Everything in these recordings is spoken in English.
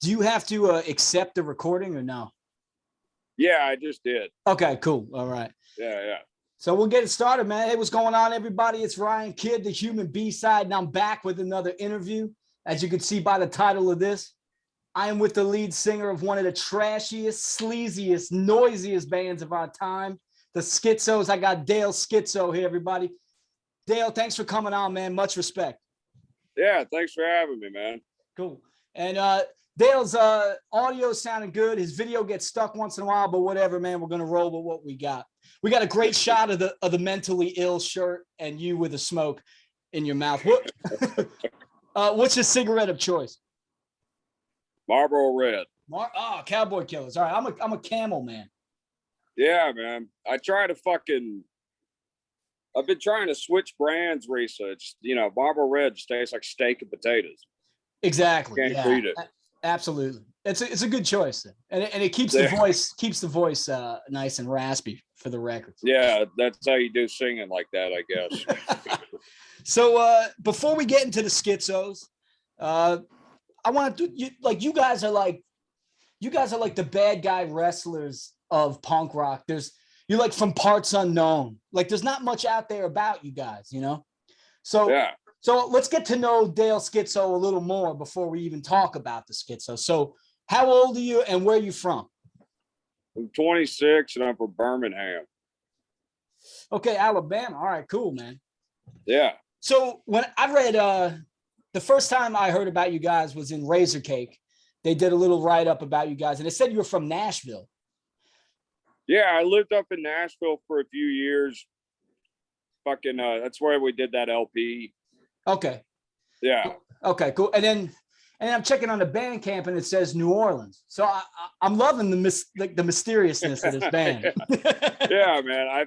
Do you have to accept the recording or no? Yeah, I just did. Okay, cool. All right. Yeah. So we'll get it started, man. Hey, what's going on, everybody? It's Ryan Kidd, the Human B-Side, and I'm back with another interview. As you can see by the title of this, I am with the lead singer of one of the trashiest, sleaziest, noisiest bands of our time, the Schizos. I got Dale Schizo here, everybody. Dale, thanks for coming on, man. Much respect. Yeah, thanks for having me, man. Cool. And Dale's audio sounding good. His video gets stuck once in a while, but whatever, man. We're gonna roll with what we got. We got a great shot of the mentally ill shirt and you with a smoke in your mouth. What's your cigarette of choice? Marlboro Red. Cowboy Killers. All right, I'm a Camel man. Yeah, man. I've been trying to switch brands recently. Marlboro Red just tastes like steak and potatoes. Exactly. Can't beat it. Absolutely. It's a good choice, and it keeps the voice nice and raspy for the records. Yeah, that's how you do singing like that, I guess. So before we get into the Schizos, I want to you guys are like the bad guy wrestlers of punk rock. You're like from parts unknown. Like there's not much out there about you guys, you know? So yeah. So let's get to know Dale Schizo a little more before we even talk about the Schizo. So how old are you and where are you from? I'm 26 and I'm from Birmingham. Okay, Alabama. All right, cool, man. Yeah. So when I read the first time I heard about you guys was in Razor Cake. They did a little write-up about you guys, and it said you were from Nashville. Yeah, I lived up in Nashville for a few years. That's where we did that LP. Okay. Yeah. Okay, cool. And then I'm checking on the Bandcamp and it says New Orleans. So I'm loving the mysteriousness of this band. Yeah, man. I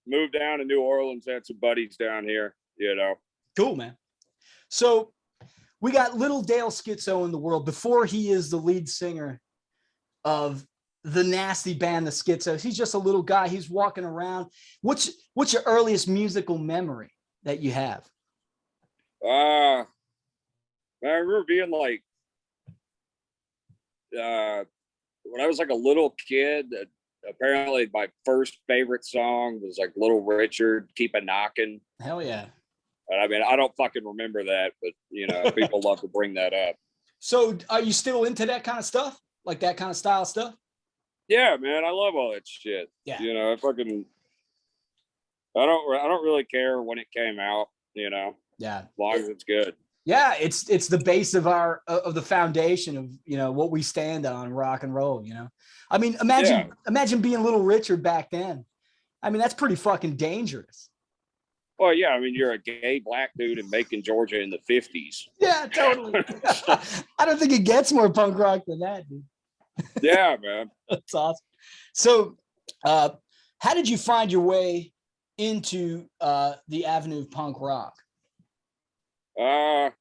moved down to New Orleans, had some buddies down here, you know. Cool, man. So we got little Dale Schizo in the world before he is the lead singer of the nasty band, the Schizos. He's just a little guy. He's walking around. What's your earliest musical memory that you have? I remember being like, when I was like a little kid, apparently my first favorite song was like Little Richard, Keep a Knockin'. Hell yeah. And I mean, I don't fucking remember that, but you know, people love to bring that up. So are you still into that kind of stuff? Like that kind of style stuff? Yeah, man. I love all that shit. Yeah. You know, I don't really care when it came out, you know. Yeah. As long as it's good. Yeah, it's the base of the foundation of, you know, what we stand on, rock and roll, you know. I mean, imagine being Little Richard back then. I mean, that's pretty fucking dangerous. Well, yeah, I mean, you're a gay black dude in Macon, Georgia in the 50s. Yeah, totally. I don't think it gets more punk rock than that, dude. Yeah, man. That's awesome. So how did you find your way into the avenue of punk rock? I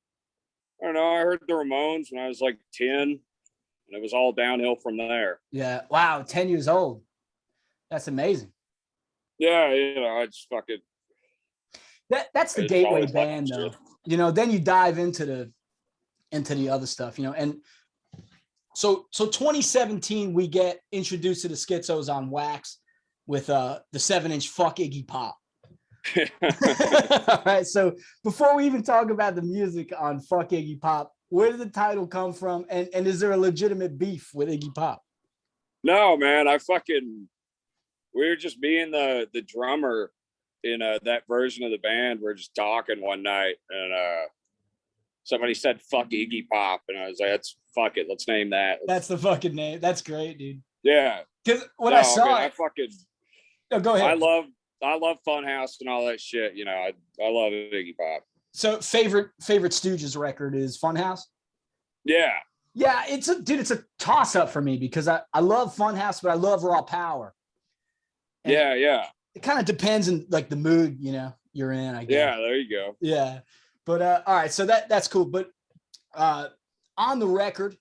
don't know. I heard the Ramones when I was like 10, and it was all downhill from there. Yeah. Wow. 10 years old. That's amazing. Yeah. You know, I just fucking. That's the gateway band, though. You know, then you dive into the other stuff, you know. And so 2017, we get introduced to the Schizos on Wax with the 7-inch Fuck Iggy Pop. All right. So before we even talk about the music on Fuck Iggy Pop, where did the title come from? And is there a legitimate beef with Iggy Pop? No, man. We were just being the drummer in that version of the band. We're just talking one night and somebody said fuck Iggy Pop, and I was like, fuck it, let's name that. That's the fucking name. That's great, dude. Yeah. Because when I saw it, go ahead. I love Funhouse and all that shit. You know, I love Iggy Pop. So favorite Stooges record is Funhouse? Yeah. Yeah, it's a toss up for me because I love Funhouse, but I love Raw Power. And yeah. It kind of depends on like the mood, you know, you're in, I guess. Yeah, there you go. Yeah. But all right, so that's cool. But on the record,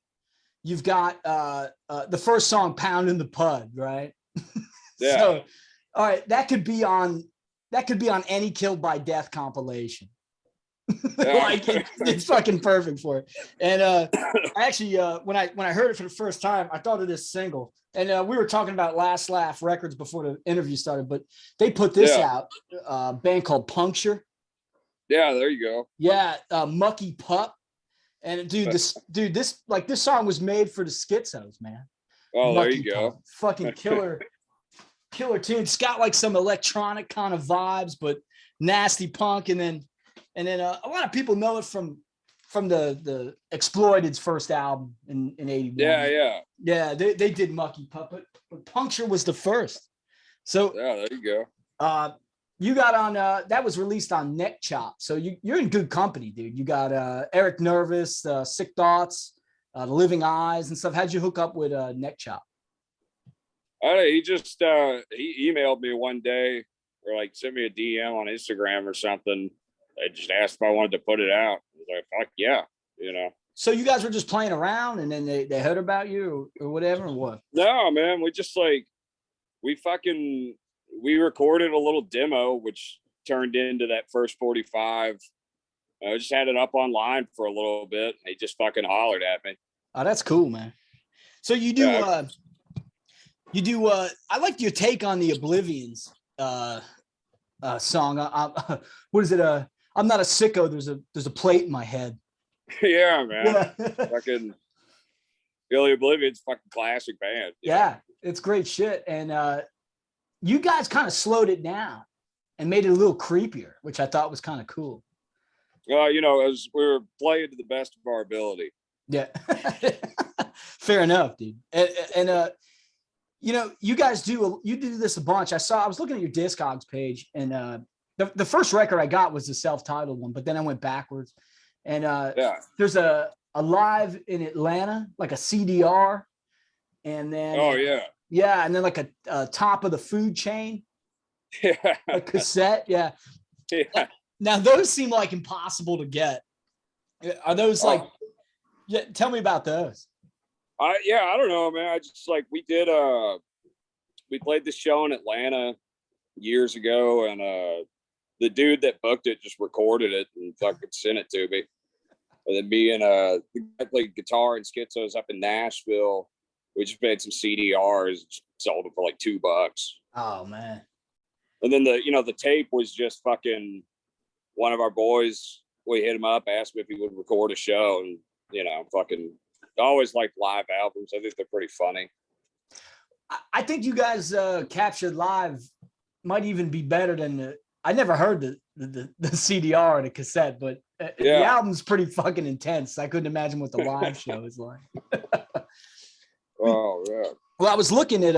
you've got the first song, Pound in the Pud, right? Yeah. So all right, that could be on any Killed by Death compilation. Like it's fucking perfect for it. And actually, when I heard it for the first time, I thought of this single. And we were talking about Last Laugh Records before the interview started, but they put this out, a band called Puncture. Yeah, there you go. Yeah, Mucky Pup. And this song was made for the Schizos, man. Oh, Mucky there you go. Pup. Fucking killer tune. It's got like some electronic kind of vibes, but nasty punk. And then a lot of people know it from the Exploited's first album in 81. Yeah, they did Mucky Pup, but Puncture was the first. So yeah, there you go. You got on that was released on Neck Chop, so you're in good company, dude. You got Eric Nervous, Sick Thoughts, The Living Eyes and stuff. How'd you hook up with Neck Chop? He just he emailed me one day, or like sent me a DM on Instagram or something. I just asked if I wanted to put it out. I was like, fuck yeah, you know. So you guys were just playing around, and then they heard about you or whatever, or what? No, man, we just like we recorded a little demo, which turned into that first 45. I just had it up online for a little bit. He just fucking hollered at me. Oh, that's cool, man. So you do, I like your take on the Oblivions song. What is it? I'm not a sicko. There's a plate in my head. Yeah, man. Yeah. Fucking Billy Oblivion's fucking classic band. Yeah, it's great shit. And you guys kind of slowed it down and made it a little creepier, which I thought was kind of cool. Well, you know, as we were playing to the best of our ability. Yeah. Fair enough, dude. And you know, you guys do this a bunch. I was looking at your Discogs page, and the first record I got was the self-titled one, but then I went backwards. And there's a live in Atlanta, like a CDR, and then and then like a top of the food chain, a cassette. Yeah. Now those seem like impossible to get. Are those like? Yeah, tell me about those. I don't know, man. I just like we played this show in Atlanta years ago, and the dude that booked it just recorded it and fucking sent it to me. And then me and the guy played guitar and Schizos up in Nashville. We just made some CDRs, sold them for like $2. Oh man. And then the tape was just fucking one of our boys. We hit him up, asked him if he would record a show, and fucking always like live albums. I think they're pretty funny. I think you guys captured live might even be better than I never heard the CDR or the cassette, but the album's pretty fucking intense. I couldn't imagine what the live show is like. Oh yeah. Well, I was looking at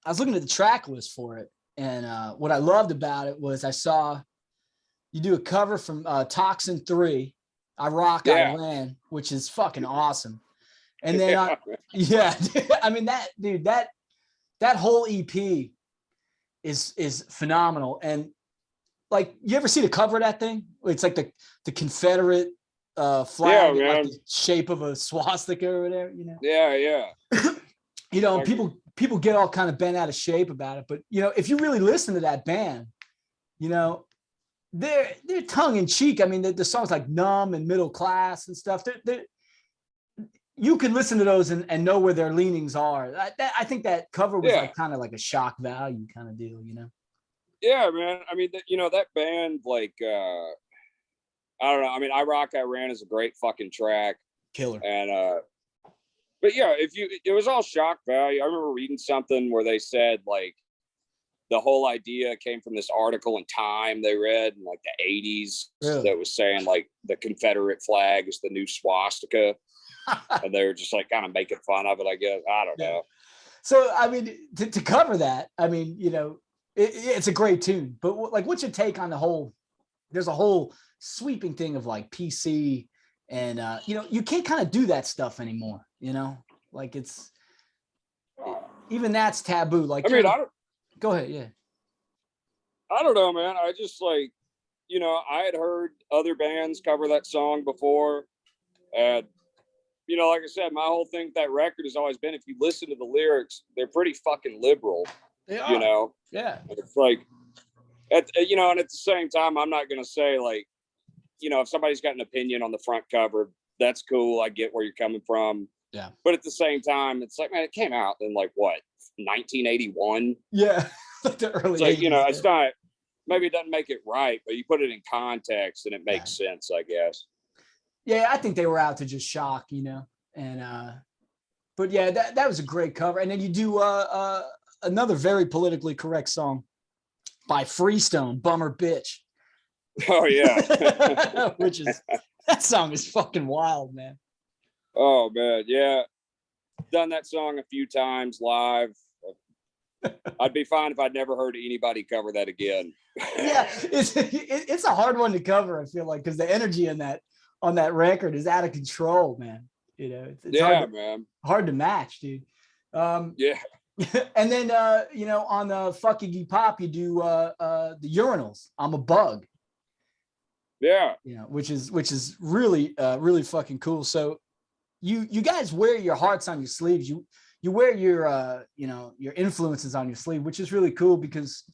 the track list for it, and what I loved about it was I saw you do a cover from Toxin 3, I Rock, I Ran, which is fucking awesome. And then I mean that whole EP is phenomenal. And like, you ever see the cover of that thing? It's like the Confederate flag, like the shape of a swastika or whatever, you know? Yeah. You know, people get all kind of bent out of shape about it, but if you really listen to that band, they're tongue in cheek. I mean, the songs like Numb and Middle Class and stuff, you can listen to those and know where their leanings are. I think that cover was like kind of like a shock value kind of deal, Yeah, man. I mean, that band, like, I don't know. I mean, I Rock, I Ran is a great fucking track. Killer. And, but yeah, it was all shock value. I remember reading something where they said, like, the whole idea came from this article in Time they read in like the 80s that was saying like the Confederate flag is the new swastika. And they were just like kind of making fun of it, I guess. I don't know. So, I mean, to cover that, I mean, it's a great tune, but like, what's your take on there's a whole sweeping thing of like PC and, you can't kind of do that stuff anymore, like even that's taboo. Like, I mean, go ahead. Yeah. I don't know, man. I just like, I had heard other bands cover that song before. And, like I said, my whole thing with that record has always been, if you listen to the lyrics, they're pretty fucking liberal. They are. Yeah. And it's like, and at the same time, I'm not going to say like, if somebody's got an opinion on the front cover, that's cool. I get where you're coming from. Yeah. But at the same time, it's like, man, it came out in like what, 1981? Yeah. Like the early It's like, 80s, it's not, maybe it doesn't make it right, but you put it in context and it makes sense, I guess. Yeah, I think they were out to just shock, and but yeah, that was a great cover. And then you do another very politically correct song by Freestone, Bummer Bitch. Oh yeah. Which is, that song is fucking wild, man. Oh man, yeah. Done that song a few times live. I'd be fine if I'd never heard anybody cover that again. Yeah, it's a hard one to cover, I feel like, because the energy on that record is out of control, man. It's hard to match, dude. Yeah. And then on the Fucking Iggy Pop, you do the Urinals, I'm a Bug. Yeah. Which is really really fucking cool. So you guys wear your hearts on your sleeves. You wear your your influences on your sleeve, which is really cool because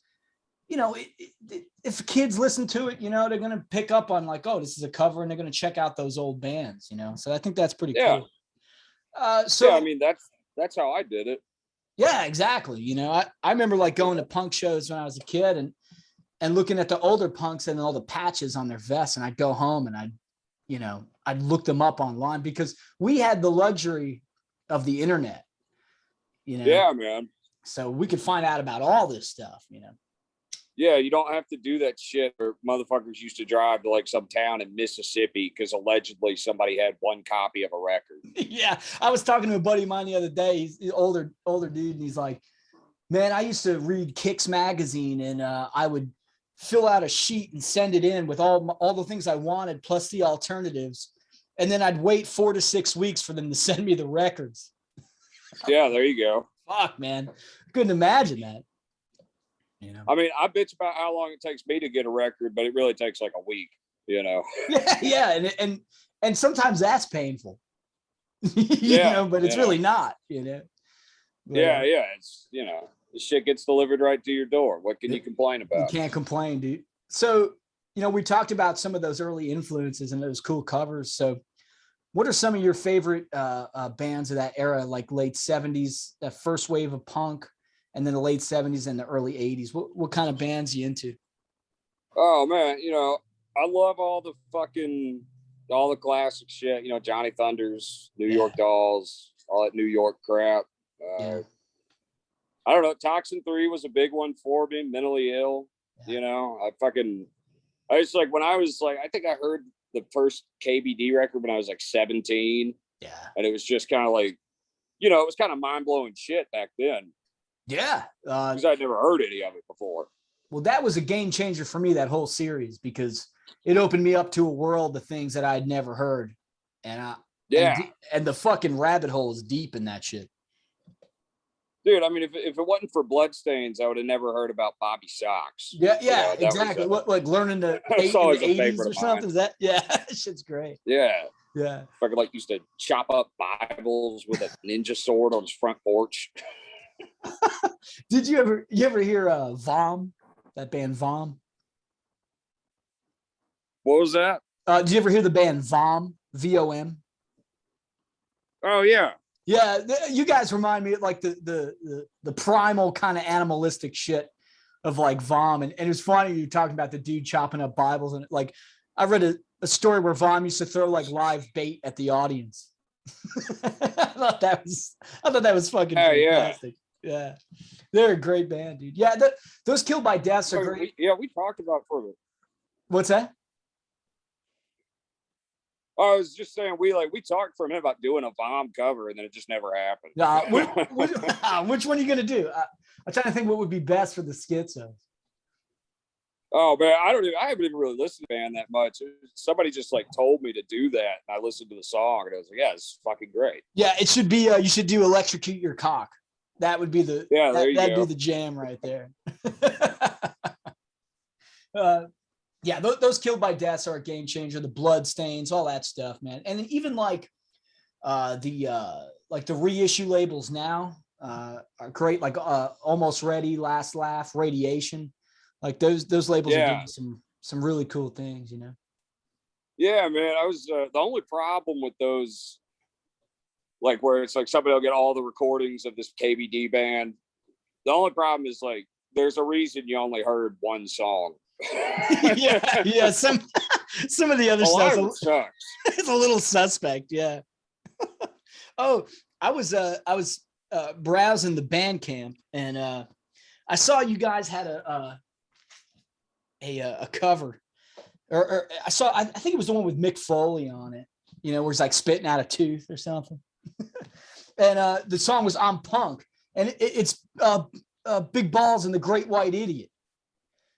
if kids listen to it, they're going to pick up on like, oh, this is a cover, and they're going to check out those old bands, so I think that's pretty cool. So yeah, I mean, that's how I did it. Yeah, exactly. I remember like going to punk shows when I was a kid and looking at the older punks and all the patches on their vests, and I'd go home and I'd look them up online because we had the luxury of the internet, Yeah, man. So we could find out about all this stuff, Yeah, you don't have to do that shit where motherfuckers used to drive to like some town in Mississippi because allegedly somebody had one copy of a record. Yeah, I was talking to a buddy of mine the other day. He's an older dude, and he's like, man, I used to read Kicks magazine, and I would fill out a sheet and send it in with all the things I wanted plus the alternatives, and then I'd wait 4 to 6 weeks for them to send me the records. Yeah, there you go. Fuck, man, couldn't imagine that. I mean, I bitch about how long it takes me to get a record, but it really takes like a week. Yeah, and sometimes that's painful. But it's really not. But, yeah, it's the shit gets delivered right to your door. What can you complain about? You can't complain, dude. So we talked about some of those early influences and those cool covers. So what are some of your favorite bands of that era, like late 70s, that first wave of punk, and then the late 70s and the early 80s? What kind of bands you into? Oh man, I love all the classic shit, Johnny Thunders, New York Dolls, all that New York crap. I don't know. Toxin 3 was a big one for being mentally ill. I was like, when I was like, I think I heard the first KBD record when I was like 17. Yeah. And it was just kind of like, it was kind of mind blowing shit back then. Yeah. Because I'd never heard any of it before. Well, that was a game changer for me, that whole series, because it opened me up to a world of things that I'd never heard. And and the fucking rabbit hole is deep in that shit. Dude, I mean, if it wasn't for Bloodstains, I would have never heard about Bobby Socks. Yeah, exactly. Like learning to paint in the 80s or something. That shit's great. Yeah. Fucking like used to chop up Bibles with a ninja sword on his front porch. Did you ever hear Vom? That band Vom? What was that? Did you ever hear the band Vom? VOM? Oh yeah. Yeah, you guys remind me of like the primal kind of animalistic shit of like Vom, and it was funny you talking about the dude chopping up Bibles, and like I read a story where Vom used to throw like live bait at the audience. I thought that was fucking fantastic. Yeah, they're a great band, dude. Yeah, those Killed by Deaths are great. We talked about further. What's that? I was just saying we talked for a minute about doing a Vom cover, and then it just never happened. Which one are you gonna do? I'm trying to think what would be best for the Schizos. Oh man, I haven't even really listened to the band that much. Somebody just like told me to do that, and I listened to the song, and I was like, yeah, it's fucking great. Yeah, it should be. You should do Electrocute Your Cock. That would be that'd be the jam right there. Yeah, those Killed by Deaths are a game changer. The Bloodstains, all that stuff, man. And then even like the reissue labels now are great. Like Almost Ready, Last Laugh, Radiation. Like those labels are doing some really cool things, Yeah, man. I was the only problem with those, like where it's like somebody will get all the recordings of this KBD band. The only problem is like there's a reason you only heard one song. Yeah. Some of the other a lot stuff of it sucks. it's a little suspect. Yeah. Oh, I was browsing the Bandcamp and I saw you guys had a cover, or I think it was the one with Mick Foley on it. You know, where he's like spitting out a tooth or something. And the song was "I'm Punk," and it's Big Balls and the Great White Idiot.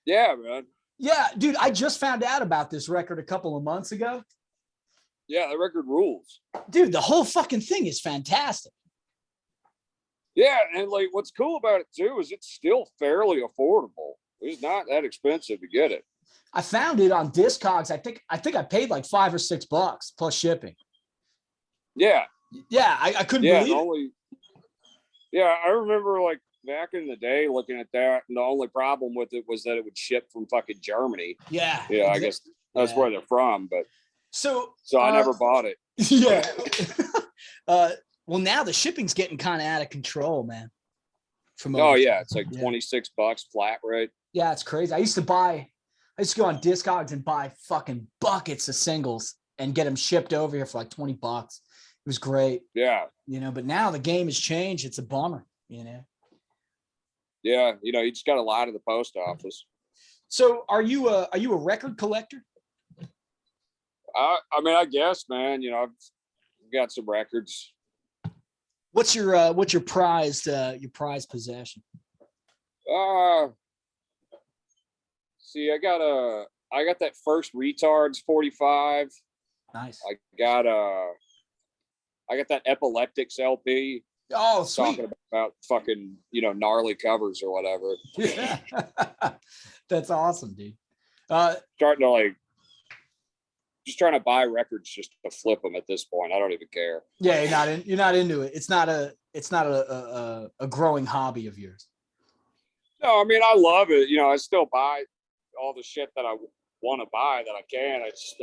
Yeah, man. Yeah, dude, I just found out about this record a couple of months ago. Yeah, the record rules. Dude, the whole fucking thing is fantastic. Yeah, and like what's cool about it too is it's still fairly affordable. It's not that expensive to get it. I found it on Discogs. I think I paid like $5 or $6 plus shipping. Yeah. Yeah, I couldn't believe it. Yeah, I remember like back in the day looking at that, and the only problem with it was that it would ship from fucking Germany. Yeah. Yeah, I guess that's where they're from, but so I never bought it. Yeah. Well, now the shipping's getting kind of out of control, man. It's like $26 flat rate. Yeah, it's crazy. I used to go on Discogs and buy fucking buckets of singles and get them shipped over here for like $20. It was great. Yeah. You know, but now the game has changed. It's a bummer, you know? Yeah. You know, you just got to lie to the post office. So are you a record collector? I mean, I guess, man, you know, I've got some records. What's your prized possession? See, I got that first Retards 45. Nice. I got that Epileptics LP. Oh, sweet. Talking about fucking, you know, gnarly covers or whatever. Yeah. That's awesome, dude. Starting to like just trying to buy records just to flip them at this point. I don't even care. Yeah, you're not into it. It's not a growing hobby of yours. No, I mean, I love it. You know, I still buy all the shit that I want to buy that I can. I just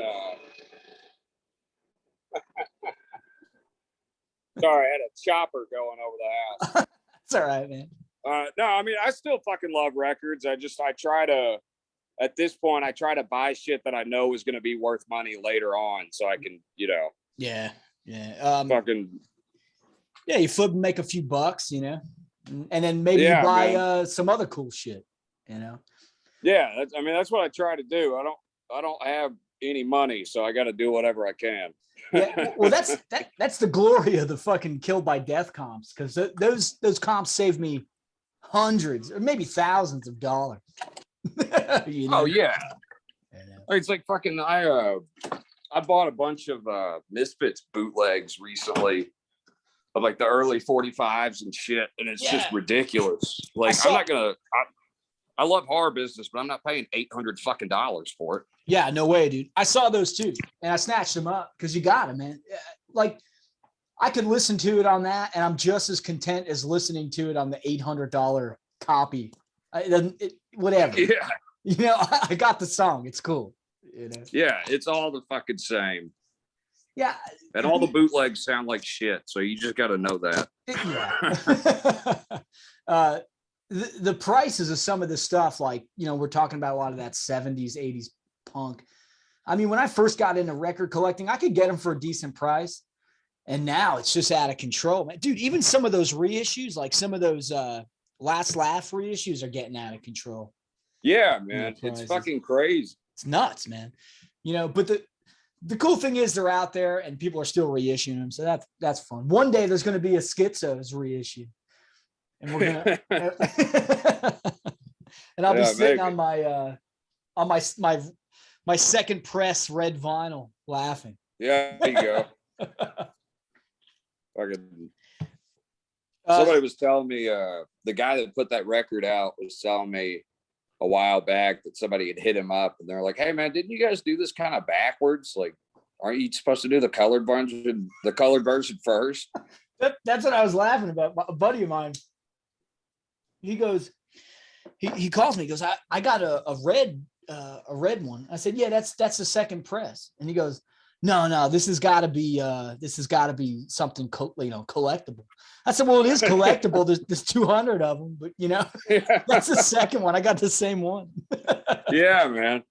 sorry, I had a chopper going over the house. It's all right, man. No, I mean, I still fucking love records. At this point, I try to buy shit that I know is going to be worth money later on, so I can, you know. Yeah. Fucking. Yeah, you flip and make a few bucks, you know, and then maybe you buy some other cool shit, you know. Yeah, that's what I try to do. I don't have any money, so I got to do whatever I can. Yeah, well, that's the glory of the fucking Killed by Death comps, because those comps saved me hundreds or maybe thousands of dollars. You know? Oh yeah, it's like fucking. I bought a bunch of Misfits bootlegs recently of like the early 45s and shit, and it's just ridiculous. Like I love horror business, but I'm not paying $800 fucking for it. Yeah, no way, dude. I saw those too, and I snatched them up because you got them, man. Like I could listen to it on that, and I'm just as content as listening to it on the $800 copy. Whatever. Yeah. You know, I got the song. It's cool. You know. Yeah, it's all the fucking same. Yeah. And all the bootlegs sound like shit, so you just got to know that. Yeah. The prices of some of this stuff, like, you know, we're talking about a lot of that 70s, 80s punk. I mean, when I first got into record collecting, I could get them for a decent price. And now it's just out of control, man. Dude, even some of those reissues, like some of those Last Laugh reissues are getting out of control. Yeah, man. It's fucking crazy. It's nuts, man. You know, but the cool thing is they're out there and people are still reissuing them. So that's fun. One day there's going to be a Schizo's reissue. And we're gonna and I'll be sitting on my second press red vinyl laughing. Yeah, there you go. Fucking somebody was telling me, the guy that put that record out was telling me a while back that somebody had hit him up and they're like, "Hey man, didn't you guys do this kind of backwards? Like, aren't you supposed to do the colored version first?" That's what I was laughing about. A buddy of mine, he goes, he calls me, he goes, I got a red a red one. I said, yeah, that's the second press. And he goes, no, this has got to be something collectible. I said, well, it is collectible. There's 200 of them, but that's the second one. I got the same one. Yeah, man.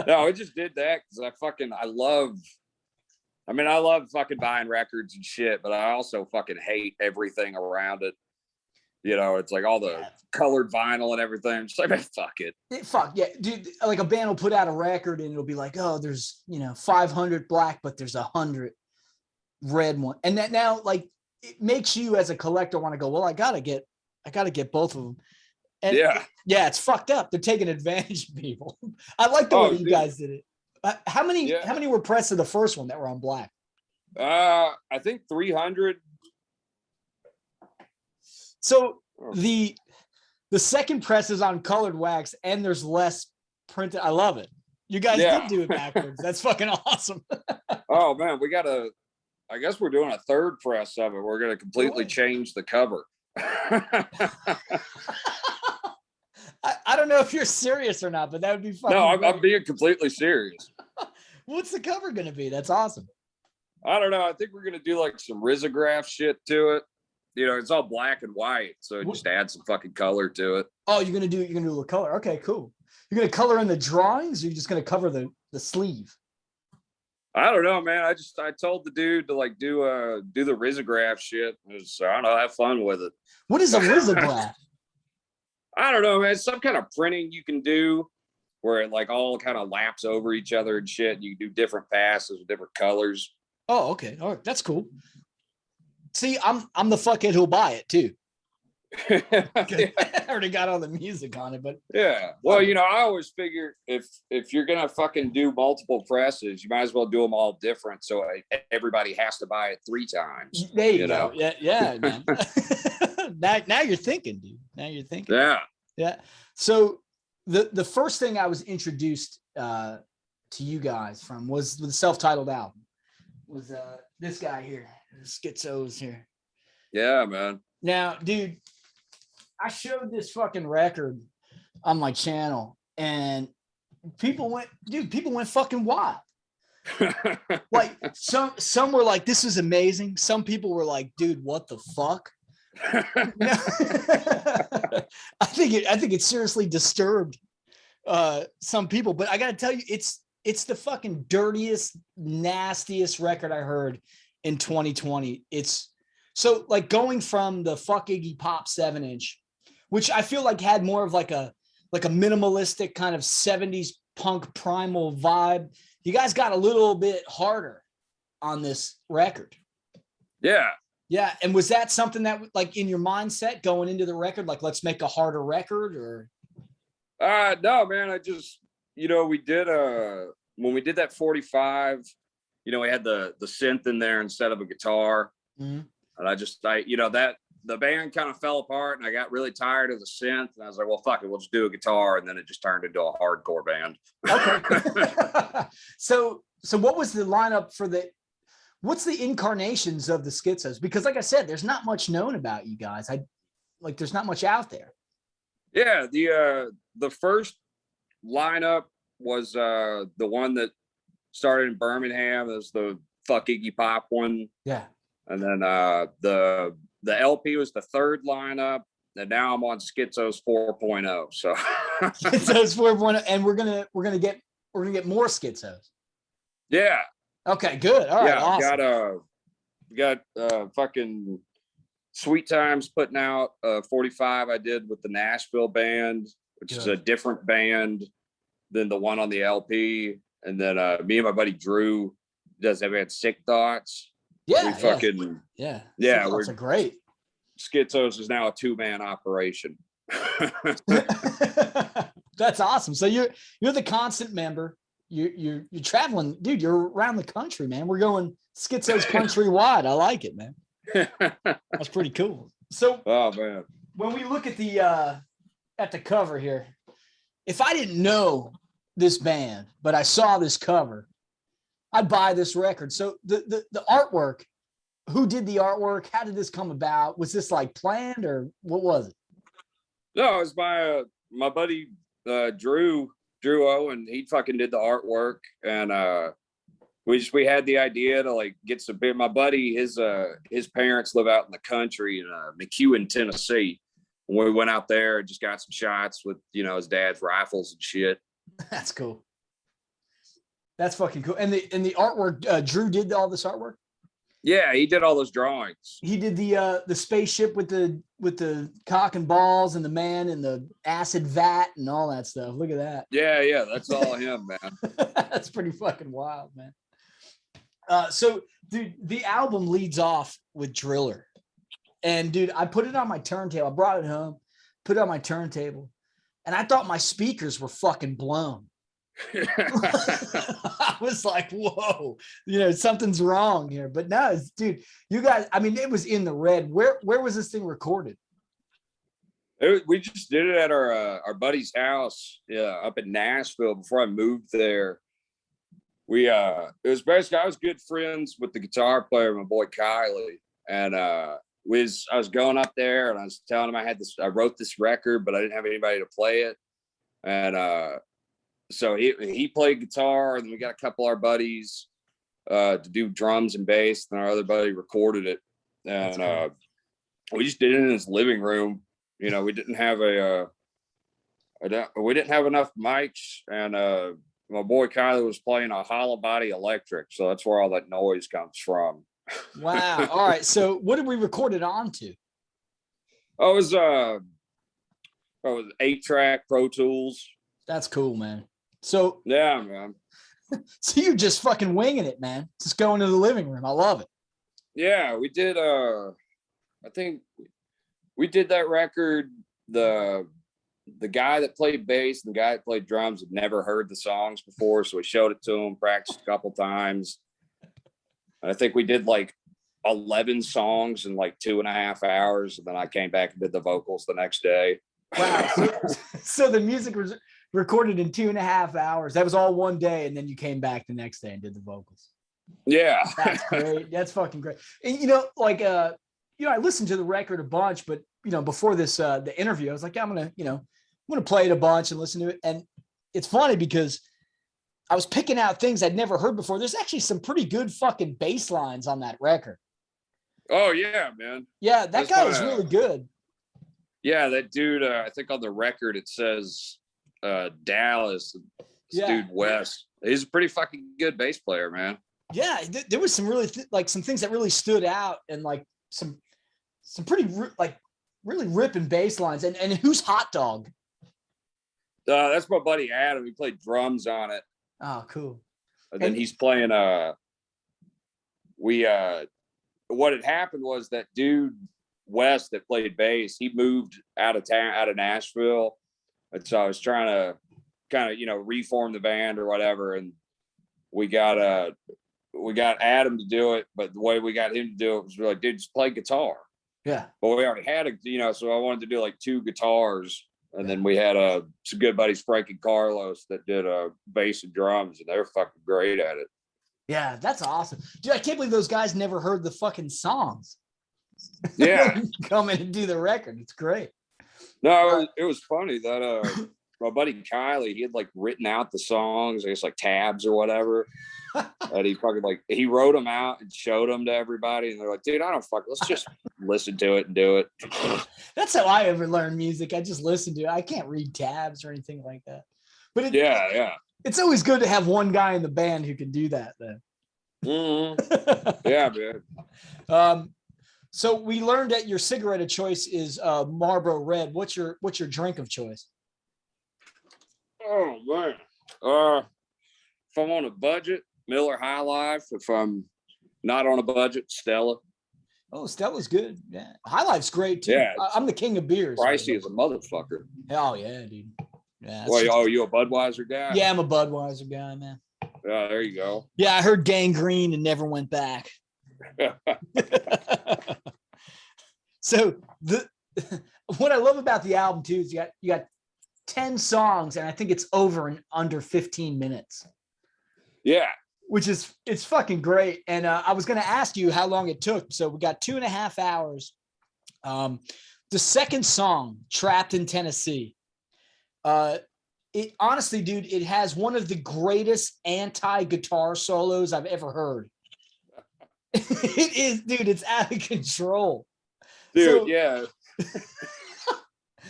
No, I just did that because I love fucking buying records and shit, but I also fucking hate everything around it. It's like all the colored vinyl and everything. I'm just like, man, fuck it. Fuck yeah, dude. Like a band will put out a record and it'll be like, oh, there's 500 black, but there's 100 red one, and that now like it makes you as a collector want to go, well, I gotta get both of them. And yeah, it's fucked up. They're taking advantage of people. I like the way you guys did it. How many were pressed of the first one that were on black? I think 300. So the second press is on colored wax and there's less printed. I love it. You guys did do it backwards. That's fucking awesome. Oh man, I guess we're doing a third press of it. We're going to completely change the cover. I don't know if you're serious or not, but that would be fun. No, I'm being completely serious. What's the cover going to be? That's awesome. I don't know. I think we're going to do like some risograph shit to it. It's all black and white, so just add some fucking color to it. Oh, you're gonna do a color. Okay, cool. You're gonna color in the drawings, or you're just gonna cover the sleeve? I don't know, man. I told the dude to like do the risograph shit. I don't know, have fun with it. What is a risograph? I don't know, man. It's some kind of printing you can do where it like all kind of laps over each other and shit. You can do different passes with different colors. Oh, okay. All right, that's cool. See, I'm the fuckhead who'll buy it too. I already got all the music on it, but yeah. Well, I always figure if you're gonna fucking do multiple presses, you might as well do them all different, so everybody has to buy it 3 times. There you go. Yeah, man. now you're thinking, dude. Now you're thinking. Yeah. So the first thing I was introduced to you guys from was the self-titled album. Was this guy here, Schizos here. Yeah, man. Now, dude, I showed this fucking record on my channel and people went fucking wild. Like some were like, this is amazing. Some people were like, dude, what the fuck? I think it seriously disturbed some people, but I gotta tell you, it's the fucking dirtiest, nastiest record I heard in 2020. It's so like going from the Fuck Iggy Pop 7-inch, which I feel like had more of like a minimalistic kind of 70s punk primal vibe. You guys got a little bit harder on this record. Yeah. Yeah. And was that something that like in your mindset going into the record, like, let's make a harder record or? No, man. I just, we did when we did that 45, we had the synth in there instead of a guitar. Mm-hmm. And that the band kind of fell apart and I got really tired of the synth and I was like, well, fuck it, we'll just do a guitar. And then it just turned into a hardcore band. Okay. So what was the lineup for what's the incarnations of the Schizos? Because like I said, there's not much known about you guys. There's not much out there. Yeah. The first lineup was the one that started in Birmingham. It was the Fuck Iggy Pop one. Yeah. And then the LP was the third lineup, and now I'm on Schizos 4.0. So Schizos 4.0, and we're gonna get more Schizos. Yeah. Okay, good. All right. Yeah, awesome. we got fucking Sweet Times putting out 45 I did with the Nashville band, which is a different band than the one on the LP. And then me and my buddy Drew we had Sick Thoughts. Yeah, We're great. Schizos is now a 2-man operation. That's awesome. So you're the constant member. You're traveling, dude. You're around the country, man. We're going Schizos countrywide. I like it, man. That's pretty cool. So, oh man, when we look at the cover here, if I didn't know this band, but I saw this cover, I'd buy this record. So the artwork, who did the artwork? How did this come about? Was this like planned or what was it? No, it was my buddy Drew. Drew Owen, he fucking did the artwork, and we had the idea to like get some beer. My buddy, his parents live out in the country in McEwen, Tennessee. And we went out there and just got some shots with his dad's rifles and shit. That's cool. That's fucking cool. And the artwork, Drew did all this artwork. Yeah, he did all those drawings. He did the spaceship with the cock and balls and the man and the acid vat and all that stuff. Look at that. Yeah, that's all him, man. That's pretty fucking wild, man. So, dude, the album leads off with Driller. And, dude, I put it on my turntable. I brought it home, put it on my turntable, and I thought my speakers were fucking blown. I was like, whoa, something's wrong here. But no, dude, you guys, I mean, it was in the red. Where was this thing recorded? We just did it at our buddy's house up in Nashville before I moved there. It was basically, I was good friends with the guitar player, my boy Kylie, and I was going up there and I was telling him I wrote this record, but I didn't have anybody to play it. And so he played guitar, and then we got a couple of our buddies to do drums and bass, and our other buddy recorded it. And cool. We just did it in his living room. We didn't have we didn't have enough mics, and my boy Kylie was playing a hollow body electric, so that's where all that noise comes from. Wow. All right. So what did we record it onto? Oh, it was 8-track Pro Tools. That's cool, man. So yeah, man. So you're just fucking winging it, man. Just going to the living room. I love it. Yeah, we did. I think we did that record. The guy that played bass and the guy that played drums had never heard the songs before, so we showed it to him, practiced a couple times. And I think we did like 11 songs in like 2.5 hours, and then I came back and did the vocals the next day. Wow. So the music was recorded in 2.5 hours. That was all one day, and then you came back the next day and did the vocals. Yeah. That's great. That's fucking great. And I listened to the record a bunch, but before this the interview, I was like, I'm gonna play it a bunch and listen to it. And it's funny because I was picking out things I'd never heard before. There's actually some pretty good fucking bass lines on that record. Oh yeah, man. Yeah, that guy is really good. Yeah, that dude, I think on the record it says Dallas, dude West. He's a pretty fucking good bass player, man. Yeah, there was some really some things that really stood out, and like some pretty really ripping bass lines. And who's Hot Dog? That's my buddy Adam. He played drums on it. Oh, cool. And then he's playing. What had happened was that dude West that played bass, he moved out of Nashville, and so I was trying to kind of reform the band or whatever, and we got Adam to do it, but the way we got him to do it was like, dude, just play guitar. Yeah, but we already had so I wanted to do like 2 guitars, and then we had some good buddies, Frank and Carlos, that did bass and drums, and they were fucking great at it. Yeah, that's awesome, dude. I can't believe those guys never heard the fucking songs. Yeah. Come in and do the record. It's great. No, it was funny that my buddy Kylie, he had like written out the songs, I guess like tabs or whatever. And he wrote them out and showed them to everybody, and they're like, dude, let's just listen to it and do it. That's how I ever learn music. I just listen to it. I can't read tabs or anything like that. But yeah. It's always good to have one guy in the band who can do that then. Mm-hmm. Yeah, man. So we learned that your cigarette of choice is Marlboro Red. What's your drink of choice? Oh man. If I'm on a budget, Miller High Life. If I'm not on a budget, Stella. Oh, Stella's good. Yeah. High Life's great too. Yeah. I'm the king of beers. Pricey as a motherfucker. Oh yeah, dude. Yeah. Well, you a Budweiser guy? Yeah, I'm a Budweiser guy, man. Yeah, there you go. Yeah, I heard Gangrene and never went back. So what I love about the album too is you got 10 songs, and I think it's over in under 15 minutes. Yeah. It's fucking great. And I was going to ask you how long it took. So we got 2.5 hours. The second song, Trapped in Tennessee. it honestly, dude, it has one of the greatest anti-guitar solos I've ever heard. It is, dude, it's out of control. Dude, So, yeah.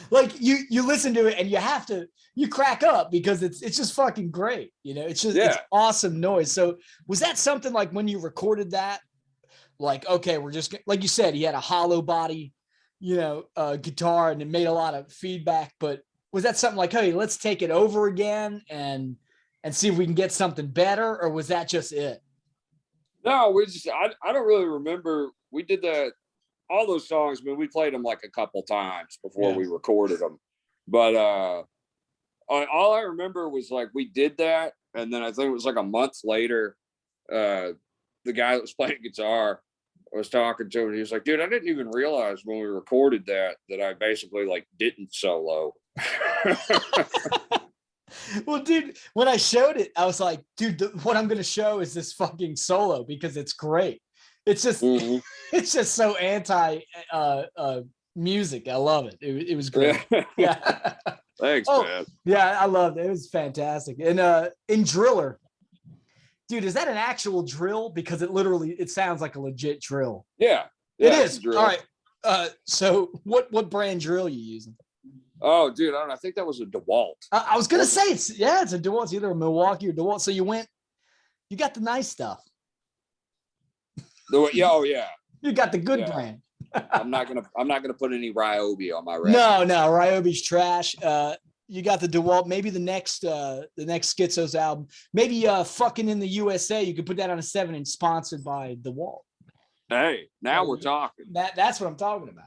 like you listen to it and you crack up because it's just fucking great. You know, it's it's awesome noise. So was that something like when you recorded that, like, okay, we're just, like you said, he had a hollow body, guitar, and it made a lot of feedback, but was that something like, hey, let's take it over again and see if we can get something better, or was that just it? No, I don't really remember. We did that, all those songs. I mean, we played them like a couple times before we recorded them, but all I remember was like we did that, and then I think it was like a month later, the guy that was playing guitar, I was talking to him, and he was like, dude, I didn't even realize when we recorded that I basically like didn't solo. Well, dude, when I showed it, I was like, dude, what I'm going to show is this fucking solo because it's great. It's just, it's just so anti music. I love it. It was great. Yeah. Thanks, man. Yeah, I loved it. It was fantastic. And in Driller, dude, is that an actual drill? Because it sounds like a legit drill. Yeah, it is. All right. So what brand drill are you using? Oh, dude, I don't know. I think that was a DeWalt. I was gonna say it's a DeWalt. It's either a Milwaukee or DeWalt. So you got the nice stuff. Oh yeah. You got the good brand. I'm not gonna put any Ryobi on my record. No, Ryobi's trash. You got the DeWalt. Maybe the next Schizos album. Maybe fucking in the USA. You could put that on a 7-inch, sponsored by DeWalt. Hey, now we're talking. That's what I'm talking about.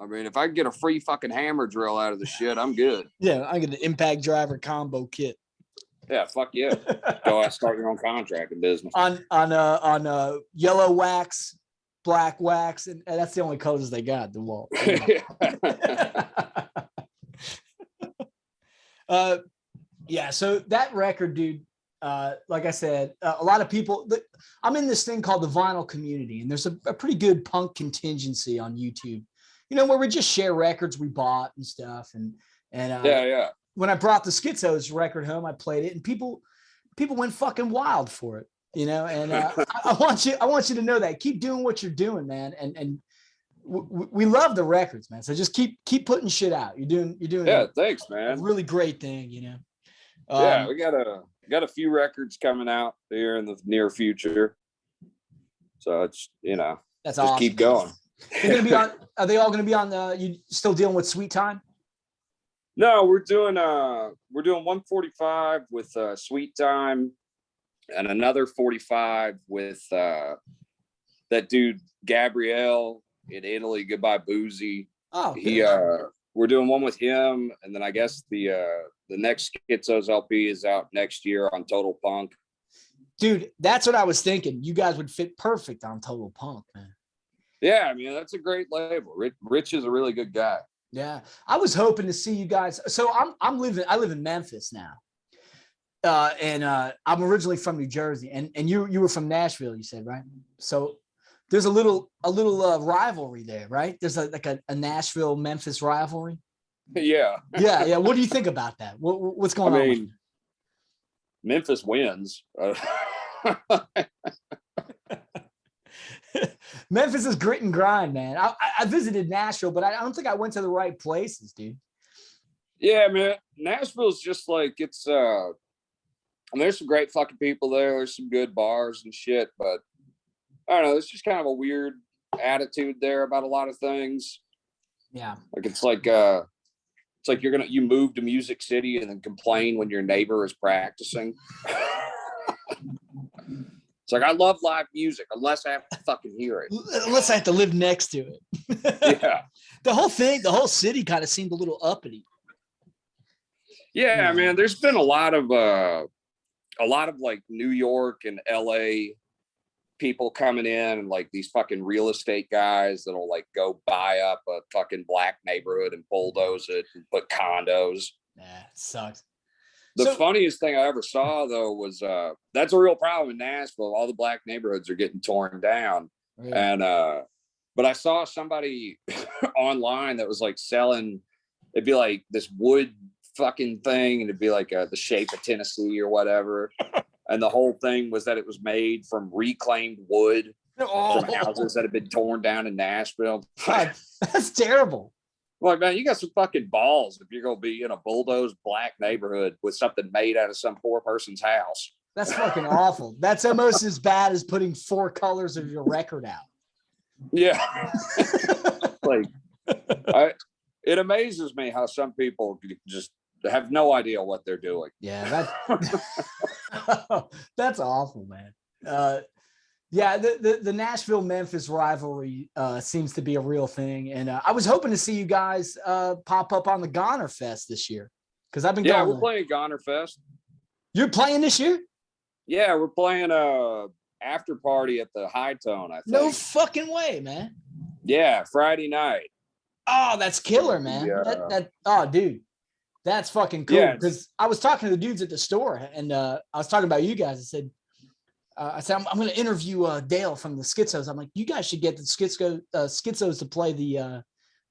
I mean, if I can get a free fucking hammer drill out of the shit, I'm good. Yeah, I get an impact driver combo kit. Yeah, fuck yeah. Go out, start your own contracting business. On yellow wax, black wax, and that's the only colors they got, DeWalt. Yeah, so that record, dude, like I said, a lot of people, I'm in this thing called the vinyl community, and there's a pretty good punk contingency on YouTube, where we just share records we bought and stuff. And when I brought the Schizos record home, I played it, and people went fucking wild for it, and I want you to know that. Keep doing what you're doing, man. And we love the records, man. So just keep putting shit out. You're doing thanks, man. A really great thing, Yeah, we got a few records coming out here in the near future. So it's that's just awesome. Keep going. They're gonna be on. Are they all gonna be on? You still dealing with Sweet Time? No, we're doing 145 with Sweet Time, and another 45 with that dude Gabrielle in Italy. Goodbye Boozy. Oh, we're doing one with him, and then I guess the next Schizos LP is out next year on Total Punk. Dude, that's what I was thinking. You guys would fit perfect on Total Punk, man. Yeah, I mean, that's a great label. Rich is a really good guy. Yeah, I was hoping to see you guys. So I live in Memphis now, and I'm originally from New Jersey, and you were from Nashville, you said, right? So there's a little rivalry there, right? There's a Nashville Memphis rivalry. Yeah. Yeah. What do you think about that? What's going on? I mean, Memphis wins. Memphis is grit and grind, man. I visited Nashville, but I don't think I went to the right places, dude. Yeah, man. Nashville's just like, it's there's some great fucking people there. There's some good bars and shit, but I don't know, it's just kind of a weird attitude there about a lot of things. Yeah. Like it's like you move to Music City and then complain when your neighbor is practicing. It's like, I love live music unless I have to fucking hear it. Unless I have to live next to it. Yeah. The whole city kind of seemed a little uppity. Yeah, man. There's been a lot of like New York and LA people coming in, and like these fucking real estate guys that'll like go buy up a fucking black neighborhood and bulldoze it and put condos. Yeah, it sucks. The funniest thing I ever saw though was that's a real problem in Nashville. All the black neighborhoods are getting torn down. Really? And but I saw somebody online that was like selling, it'd be like this wood fucking thing, and it'd be like the shape of Tennessee or whatever. And the whole thing was that it was made from reclaimed wood from houses that had been torn down in Nashville. God, that's terrible. Like, man, you got some fucking balls if you're gonna be in a bulldozed black neighborhood with something made out of some poor person's house. That's fucking awful. That's almost as bad as putting 4 colors of your record out. Yeah. Like, it amazes me how some people just have no idea what they're doing. Yeah, that's awful, man. Yeah, the Nashville Memphis rivalry seems to be a real thing, and I was hoping to see you guys pop up on the Goner Fest this year because I've been going. Yeah, we're playing Goner Fest. You're playing this year? Yeah, we're playing after party at the High Tone, I think. No fucking way, man. Yeah, Friday night. Oh, that's killer, man. Yeah. Oh, dude, that's fucking cool. Yeah, Because I was talking to the dudes at the store, and I was talking about you guys. I said, I'm going to interview Dale from the Schizos. I'm like, you guys should get the Schizos to play the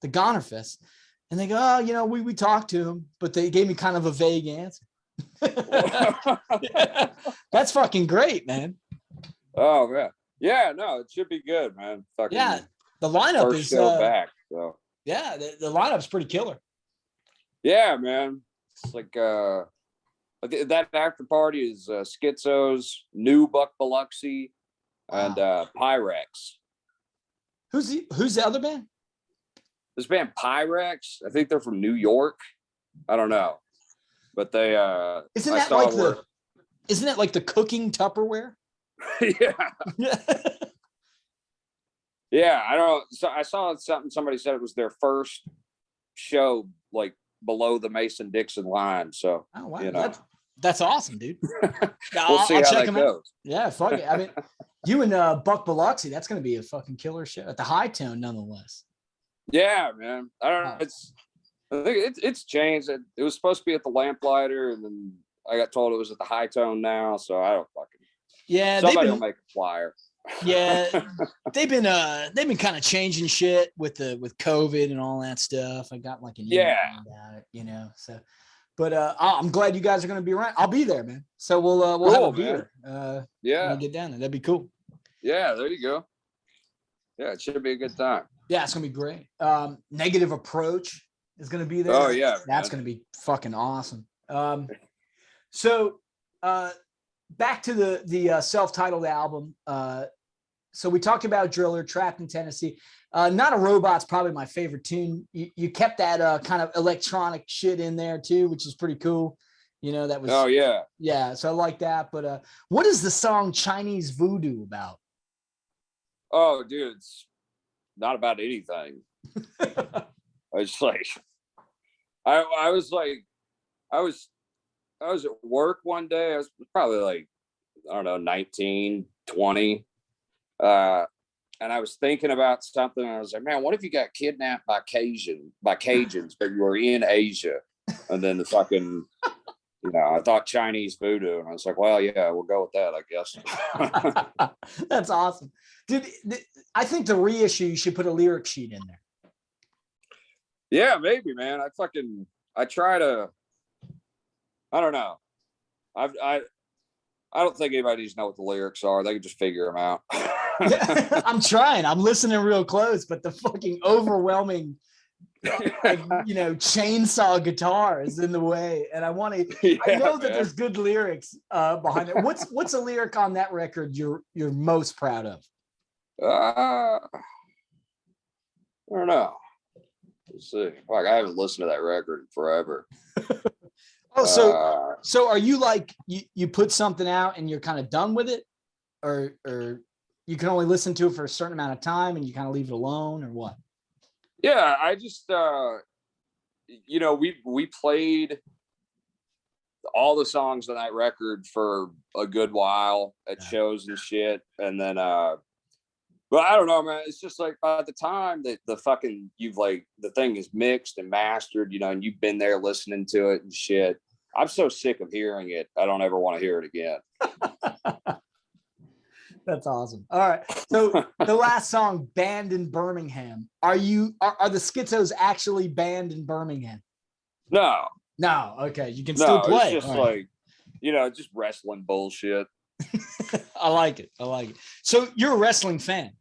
Goner Fest. And they go, oh, you know, we talked to him, but they gave me kind of a vague answer. That's fucking great, man. Oh, man. Yeah, no, it should be good, man. Fucking yeah, the lineup first is show back. So yeah, the lineup's pretty killer. Yeah, man. It's like that after party is Schizos, New Buck Biloxi, and Pyrex. Who's the other band? This band Pyrex, I think they're from New York. I don't know, but they isn't that like the cooking Tupperware? Yeah. Yeah, I don't. So I saw something. Somebody said it was their first show, like below the Mason-Dixon line. So, oh wow, you know. that's awesome, dude. We'll see how that goes. Yeah, fuck it. I mean, you and Buck Biloxi, that's going to be a fucking killer show at the High Tone, nonetheless. Yeah, man. I don't know. I think it's changed. It was supposed to be at the Lamplighter, and then I got told it was at the High Tone now. So I don't fucking. Yeah, somebody will make a flyer. Yeah, they've been kind of changing shit with COVID and all that stuff. I got like an email about it, you know. So, but I'm glad you guys are going to be around. I'll be there, man. So we'll cool, have a beer. Yeah, when we get down there. That'd be cool. Yeah, there you go. Yeah, it should be a good time. Yeah, it's gonna be great. Negative Approach is gonna be there. Oh yeah, that's gonna be fucking awesome. So back to the self-titled album. So we talked about Driller, Trapped in Tennessee. Not a Robot's probably my favorite tune. You kept that kind of electronic shit in there too, which is pretty cool. You know, that was. Oh yeah. Yeah, so I like that. But what is the song Chinese Voodoo about? Oh, dude, it's not about anything. It's like I was at work one day. I was probably like, I don't know, 19, 20. And I was thinking about something. And I was like, man, what if you got kidnapped by Cajuns, but you were in Asia? And then the fucking, you know, I thought Chinese voodoo. And I was like, well, yeah, we'll go with that, I guess. That's awesome. Dude, I think the reissue, you should put a lyric sheet in there. Yeah, maybe, man. I try to, I don't know. I don't think anybody needs to know what the lyrics are. They can just figure them out. I'm trying. I'm listening real close, but the fucking overwhelming, like, you know, chainsaw guitar is in the way. And I want to. Yeah, I know that there's good lyrics behind it. What's a lyric on that record you're most proud of? I don't know. Let's see. Like, I haven't listened to that record in forever. Oh, so are you like you put something out and you're kind of done with it, or you can only listen to it for a certain amount of time and you kind of leave it alone, or what? Yeah, I just you know, we played all the songs on that record for a good while at shows and shit, and then but I don't know, man. It's just like by the time that the thing is mixed and mastered, you know, and you've been there listening to it and shit, I'm so sick of hearing it. I don't ever want to hear it again. That's awesome. All right. So the last song, Banned in Birmingham. Are the Schizos actually banned in Birmingham? No, No, okay, you can still No, play. it's just All right. like, just wrestling bullshit. I like it. I like it. So you're a wrestling fan.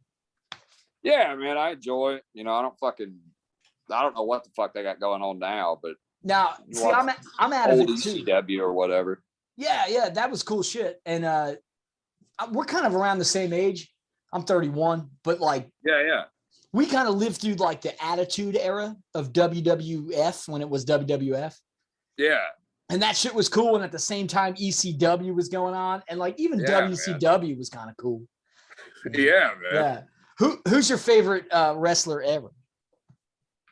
Yeah, man, I enjoy it. I don't know what the fuck they got going on now, but Now, you see, watch I'm out of old it too. ECW or whatever. Yeah, that was cool shit. And we're kind of around the same age. I'm 31, but like, Yeah. we kind of lived through like the Attitude Era of WWF when it was WWF. Yeah. And that shit was cool. And at the same time, ECW was going on. And like even WCW was kind of cool. Yeah, man. Yeah. Who's your favorite wrestler ever?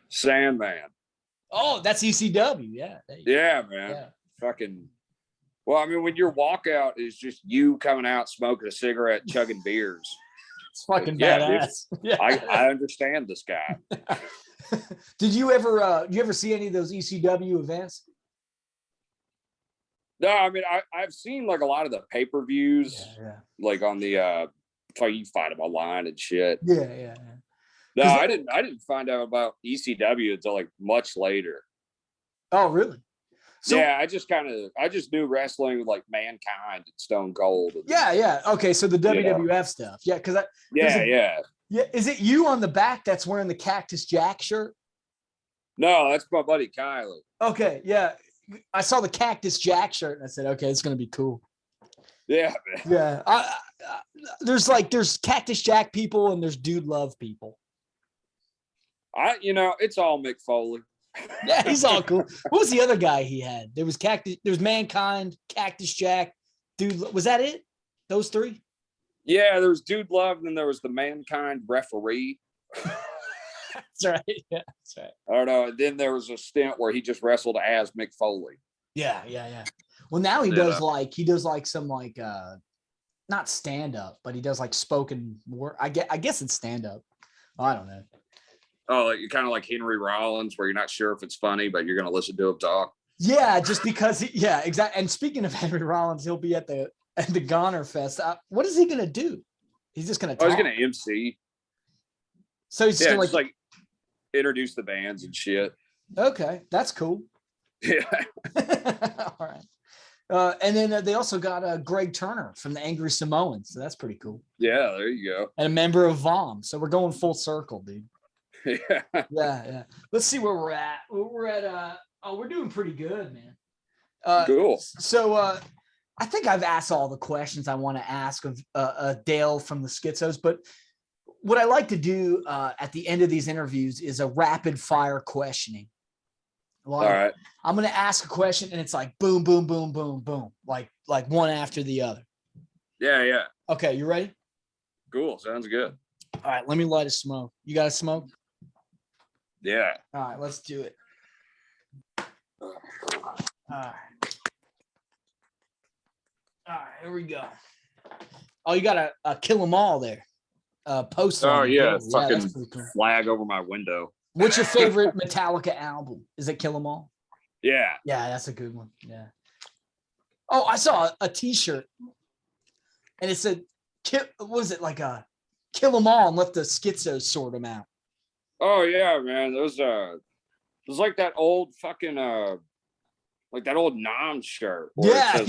Sandman. Oh, that's ECW. Yeah. Yeah, man. Yeah. Fucking. Well, I mean, when your walkout is just you coming out smoking a cigarette, chugging beers. It's fucking Yeah, badass. Yeah. I understand this guy. Did you ever see any of those ECW events? No, I mean, I've seen like a lot of the pay-per-views, like on the you fight them online and shit. Yeah. No, I didn't find out about ECW until like much later. Oh, really? So, yeah, I just knew wrestling with like Mankind and Stone Cold. And, yeah. Okay, so the WWF stuff. Yeah, because yeah. Is it you on the back that's wearing the Cactus Jack shirt? No, that's my buddy Kylie. Okay, yeah. I saw the Cactus Jack shirt and I said, okay, it's gonna be cool. Yeah, man. Yeah. There's Cactus Jack people and there's Dude Love people. It's all Mick Foley. Yeah, he's all cool. What was the other guy he had? There was Mankind, Cactus Jack, Dude. Was that it? Those three? Yeah, there was Dude Love, and then there was the Mankind referee. That's right. Yeah, that's right. I don't know. And then there was a stint where he just wrestled as Mick Foley. Yeah. Well, now he does some not stand up, but he does like spoken word. I guess it's stand up. I don't know. Oh, you're kind of like Henry Rollins, where you're not sure if it's funny, but you're going to listen to him talk. Yeah, just because. Exactly. And speaking of Henry Rollins, he'll be at the Goner Fest. What is he going to do? He's just going to talk. He's going to MC. So he's just just like introduce the bands and shit. Okay, that's cool. Yeah. All right. And then they also got Greg Turner from the Angry Samoans. So that's pretty cool. Yeah, there you go. And a member of VOM. So we're going full circle, dude. Yeah. Let's see where we're at. We're doing pretty good, man. Cool. So I think I've asked all the questions I want to ask of Dale from the Schizos, but what I like to do at the end of these interviews is a rapid fire questioning. All right. I'm going to ask a question and it's like boom, boom, boom, boom, boom, like one after the other. Yeah. Okay, you ready? Cool. Sounds good. All right, let me light a smoke. You got a smoke? Yeah. All right, let's do it. All right, here we go. Oh, you got a kill 'em all there. Poster. Oh yeah, fucking cool. flag over my window. What's your favorite Metallica album? Is it Kill 'Em All? Yeah. Yeah, that's a good one. Yeah. Oh, I saw a T-shirt, and it said, "What was it like a kill 'em all and let the Schizos sort them out?" Oh yeah, man. Those like that old fucking like that old Nom shirt. Yeah.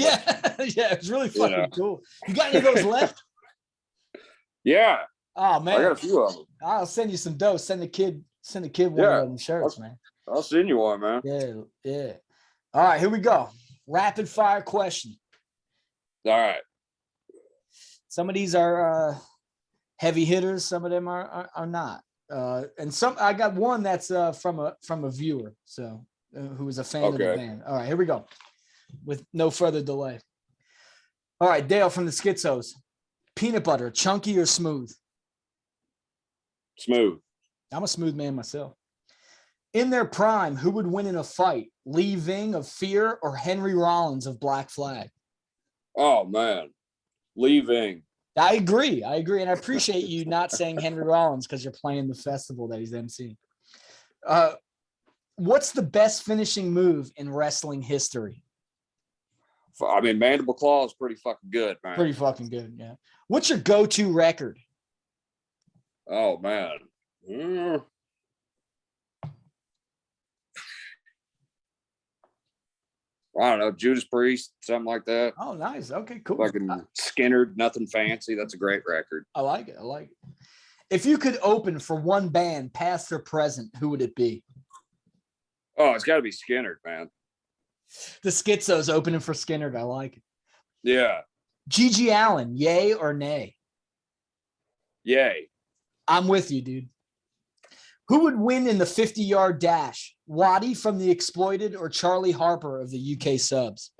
It's really fucking cool. You got any of those left? Yeah. Oh man, I got a few of them. I'll send you some dough. Send the kid one of them shirts, man. I'll send you one, man. Yeah. All right, here we go. Rapid fire question. All right. Some of these are heavy hitters. Some of them are not. And I got one that's from a viewer, so who was a fan of the band. All right, here we go. With no further delay. All right, Dale from the Schizos. Peanut butter, chunky or smooth? Smooth. I'm a smooth man myself. In their prime, who would win in a fight? Lee Ving of Fear or Henry Rollins of Black Flag? Oh man, Lee Ving. I agree, and I appreciate you not saying Henry Rollins because you're playing the festival that he's emceeing. What's the best finishing move in wrestling history? I mean, Mandible Claw is pretty fucking good, man. Pretty fucking good, yeah. What's your go-to record? Oh man. I don't know, Judas Priest, something like that. Oh, nice. Okay, cool. Fucking Skinner, nothing fancy. That's a great record. I like it. I like it. If you could open for one band, past or present, who would it be? Oh, it's got to be Skinner, man. The Schizos opening for Skinner. I like it. Yeah. Gigi Allen, yay or nay? Yay. I'm with you, dude. Who would win in the 50-yard dash? Waddy from The Exploited or Charlie Harper of the UK Subs?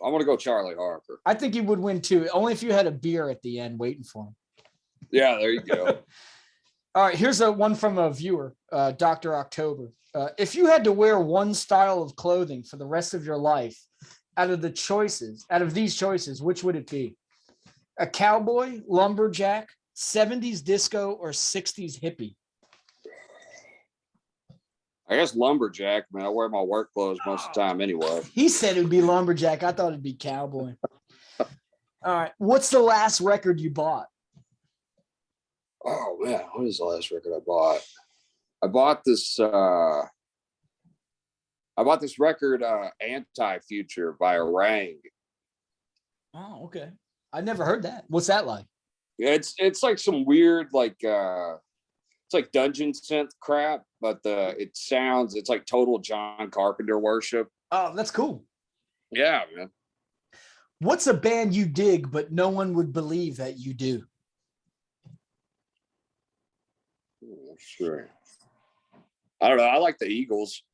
I want to go Charlie Harper. I think he would win too, only if you had a beer at the end waiting for him. Yeah, there you go. All right, here's one from a viewer, Dr. October. If you had to wear one style of clothing for the rest of your life, out of these choices, which would it be? A cowboy, lumberjack, 70s disco, or 60s hippie? I guess lumberjack, man. I wear my work clothes most of the time anyway. He said it would be lumberjack. I thought it'd be cowboy. All right. What's the last record you bought? Oh man, what is the last record I bought? I bought this record, Anti-Future by Orang. Oh, okay. I never heard that. What's that like? It's like some weird, like it's like dungeon synth crap, but it's like total John Carpenter worship. Oh, that's cool. Yeah, man. What's a band you dig, but no one would believe that you do? Sure. I don't know. I like the Eagles.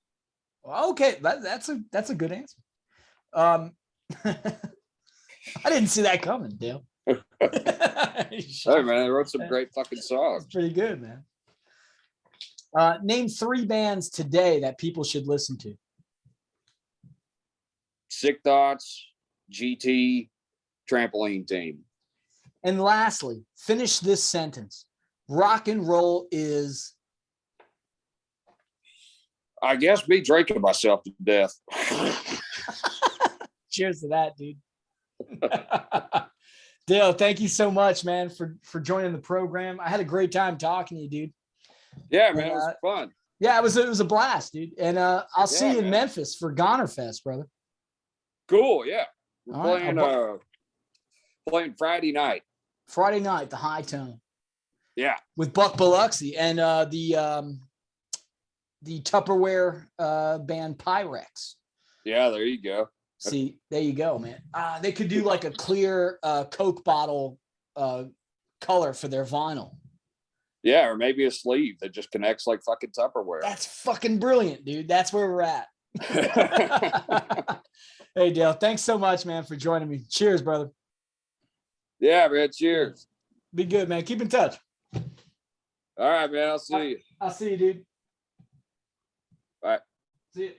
Okay, that's a good answer. I didn't see that coming, Dale. Hey man, they wrote some great fucking songs. That's pretty good, man. Name 3 bands today that people should listen to. Sick Thoughts, GT, Trampoline Team. And lastly, finish this sentence. Rock and roll is... I guess me drinking myself to death. Cheers to that, dude. Dale, thank you so much, man, for joining the program. I had a great time talking to you, dude. Yeah, man, it was fun. Yeah, it was a blast, dude. And I'll see you in man. Memphis for Goner Fest, brother. Cool, yeah. We're All right, playing Friday night. Friday night, the High Tone. Yeah. With Buck Biloxi and the Tupperware band Pyrex. Yeah, there you go. See, there you go, man. They could do like a clear Coke bottle color for their vinyl. Yeah, or maybe a sleeve that just connects like fucking Tupperware. That's fucking brilliant, dude. That's where we're at. Hey, Dale, thanks so much, man, for joining me. Cheers, brother. Yeah, man. Cheers. Be good, man. Keep in touch. All right, man. I'll see you. I'll see you, dude. Bye. See you.